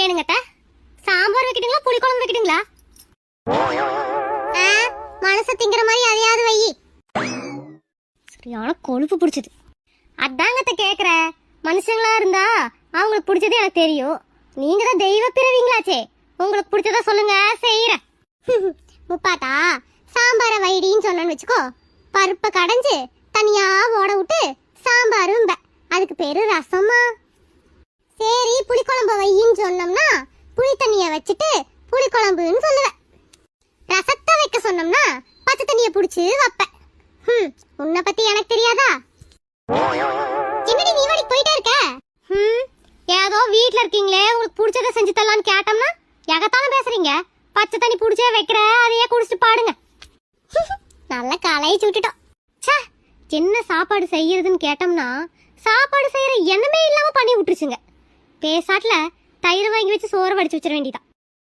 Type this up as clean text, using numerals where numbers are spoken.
ஏனுங்கத்த, சாம்பார் வைக்கிட்டீங்களா புளிக்குழம்பு வைக்கிட்டீங்களா? மனச திங்கிற மாதிரி அதையாவது வை. சரியான கொழுப்பு பிடிச்சது. அதாங்கத்த கேக்குற. மனுஷங்களா இருந்தா அவங்களுக்கு பிடிச்சது எனக்கு தெரியும். நீங்க தான் தெய்வ பிறவிங்களாச்சே, உங்களுக்கு பிடிச்சதா சொல்லுங்க, செய்யறேன். முப்பாத்தா, சாம்பார வைடின்னு சொன்னு வச்சுக்கோ, பருப்பை கடைஞ்சு தனியா ஓட விட்டு சாம்பாரும் அதுக்கு பேரு ரசமா. சரி, புளிக்குழம்பு வையின்னு சொன்னோம்னா புளி தண்ணிய வச்சுட்டு புளிக்குழம்புன்னு சொல்லுவேன். ரசத்தை வைக்க சொன்னோம்னா பச்சை தண்ணிய புடிச்சு வைப்பேன். உன்னை பத்தி எனக்கு தெரியாதா? என்னடி நீ வாடி போயிட்டே இருக்க? ஏதோ வீட்ல இருக்கீங்களே, உங்களுக்கு பிடிச்சதை செஞ்சு தரலான்னு கேட்டோம்னா எகத்தாலும் பேசுறீங்க. பச்சை தண்ணி புடிச்சே வைக்கிற, அதையே குடிச்சிட்டு பாடுங்க. நல்ல கலைச்சு விட்டுட்டோம். என்ன சாப்பாடு செய்யறதுன்னு கேட்டோம்னா சாப்பாடு செய்யற எண்ணமே இல்லாம பண்ணி விட்டுருச்சுங்க. பேசாட்டுல தயிர் வாங்கி வச்சு சோறு வடிச்சு வச்சிட வேண்டியதான்.